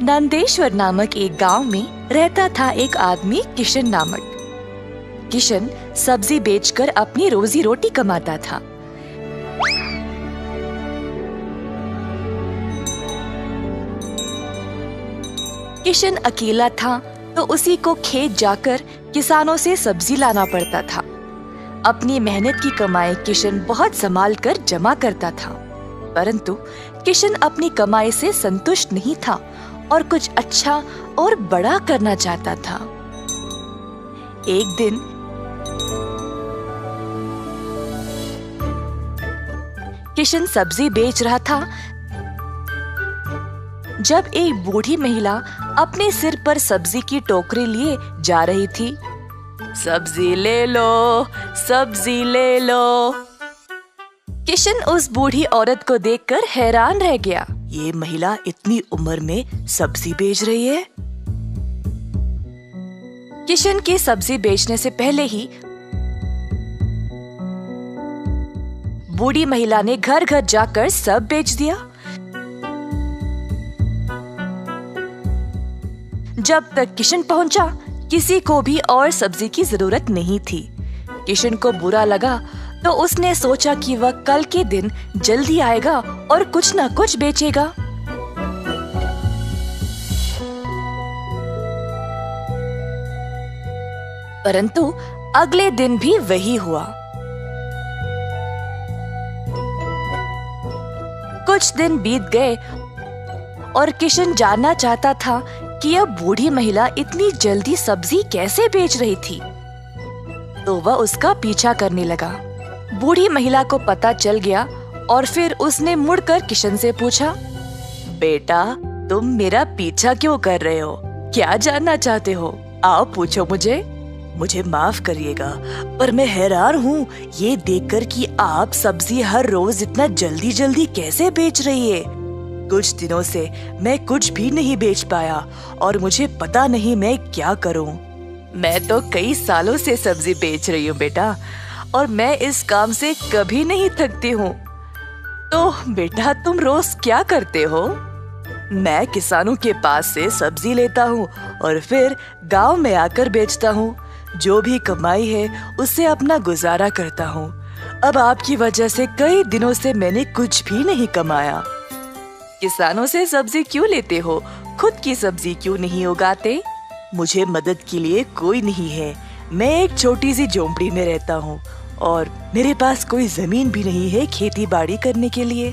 नंदेश्वर नामक एक गांव में रहता था एक आदमी किशन नामक। किशन सब्जी बेचकर अपनी रोजी रोटी कमाता था। किशन अकेला था तो उसी को खेत जाकर किसानों से सब्जी लाना पड़ता था। अपनी मेहनत की कमाई किशन बहुत संभाल कर जमा करता था, परंतु किशन अपनी कमाई से संतुष्ट नहीं था और कुछ अच्छा और बड़ा करना चाहता था। एक दिन किशन सब्जी बेच रहा था जब एक बूढ़ी महिला अपने सिर पर सब्जी की टोकरी लिए जा रही थी। सब्जी ले लो, सब्जी ले लो। किशन उस बूढ़ी औरत को देखकर हैरान रह गया। ये महिला इतनी उम्र में सब्जी बेच रही है। किशन के सब्जी बेचने से पहले ही बूढ़ी महिला ने घर घर जाकर सब बेच दिया। जब तक किशन पहुंचा, किसी को भी और सब्जी की जरूरत नहीं थी। किशन को बुरा लगा तो उसने सोचा कि वह कल के दिन जल्दी आएगा और कुछ न कुछ बेचेगा। परंतु अगले दिन भी वही हुआ। कुछ दिन बीत गए और किशन जानना चाहता था कि यह बूढ़ी महिला इतनी जल्दी सब्जी कैसे बेच रही थी, तो वह उसका पीछा करने लगा। बूढ़ी महिला को पता चल गया और फिर उसने मुड़कर किशन से पूछा, बेटा, तुम मेरा पीछा क्यों कर रहे हो? क्या जानना चाहते हो? आओ पूछो मुझे। मुझे माफ करिएगा, पर मैं हैरान हूँ ये देखकर कि आप सब्जी हर रोज इतना जल्दी जल्दी कैसे बेच रही है। कुछ दिनों से मैं कुछ भी नहीं बेच पाया और मुझे पता नहीं मैं क्या करूं। मैं तो कई सालों से सब्जी बेच रही हूँ बेटा, और मैं इस काम से कभी नहीं थकती हूँ। तो बेटा, तुम रोज क्या करते हो? मैं किसानों के पास से सब्जी लेता हूँ और फिर गांव में आकर बेचता हूँ। जो भी कमाई है उससे अपना गुजारा करता हूँ। अब आपकी वजह से कई दिनों से मैंने कुछ भी नहीं कमाया। किसानों से सब्जी क्यों लेते हो? खुद की सब्जी क्यों नहीं उगाते? मुझे मदद के लिए कोई नहीं है। मैं एक छोटी सी झोंपड़ी में रहता हूँ और मेरे पास कोई जमीन भी नहीं है खेती बाड़ी करने के लिए।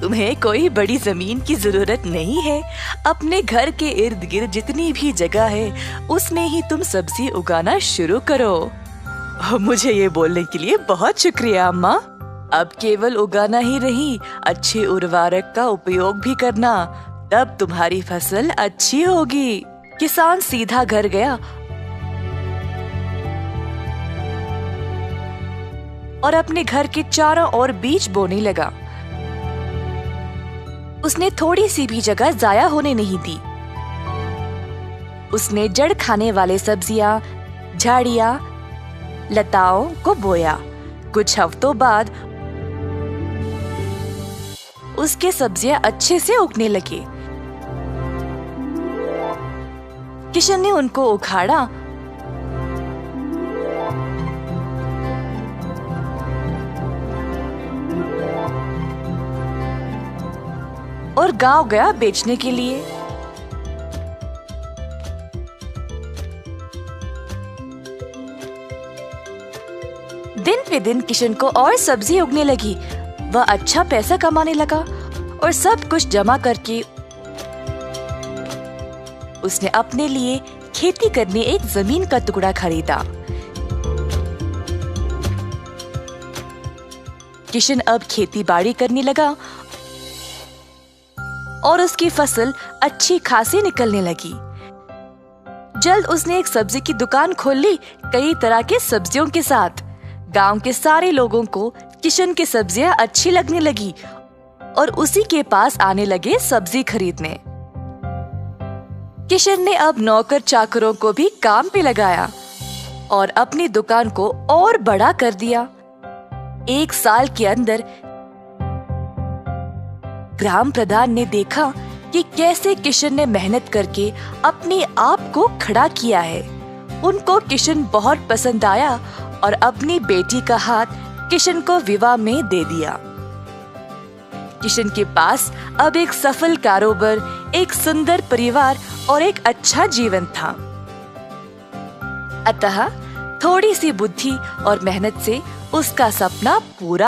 तुम्हें कोई बड़ी जमीन की जरूरत नहीं है। अपने घर के इर्द गिर्द जितनी भी जगह है उसमें ही तुम सब्जी उगाना शुरू करो। मुझे ये बोलने के लिए बहुत शुक्रिया अम्मा। अब केवल उगाना ही नहीं, अच्छे उर्वरक का उपयोग भी करना, तब तुम्हारी फसल अच्छी होगी। किसान सीधा घर गया और अपने घर के चारों ओर बीज बोने लगा। उसने थोड़ी सी भी जगह जाया होने नहीं दी। उसने जड़ खाने वाले सब्जियां, झाड़ियां, लताओं को बोया। कुछ हफ्तों बाद उसके सब्जियां अच्छे से उगने लगे। किशन ने उनको उखाड़ा और गांव गया बेचने के लिए। दिन पे दिन किशन को और सब्जी उगने लगी। वह अच्छा पैसा कमाने लगा और सब कुछ जमा करके उसने अपने लिए खेती करने एक जमीन का टुकड़ा खरीदा। किशन अब खेती बाड़ी करने लगा और उसकी फसल अच्छी खासी निकलने लगी। जल्द उसने एक सब्जी की दुकान खोल ली, कई तरह के सब्जियों के साथ। गांव के सारे लोगों को किशन की सब्जियां अच्छी लगने लगी और उसी के पास आने लगे सब्जी खरीदने। किशन ने अब नौकर चाकरों को भी काम पे लगाया और अपनी दुकान को और बड़ा कर दिया। एक साल के अंदर ग्राम प्रधान ने देखा कि कैसे किशन ने मेहनत करके अपने आप को खड़ा किया है। उनको किशन बहुत पसंद आया और अपनी बेटी का हाथ किशन को विवाह में दे दिया। किशन के पास अब एक सफल कारोबार, एक सुंदर परिवार और एक अच्छा जीवन था। अतः थोड़ी सी बुद्धि और मेहनत से उसका सपना पूरा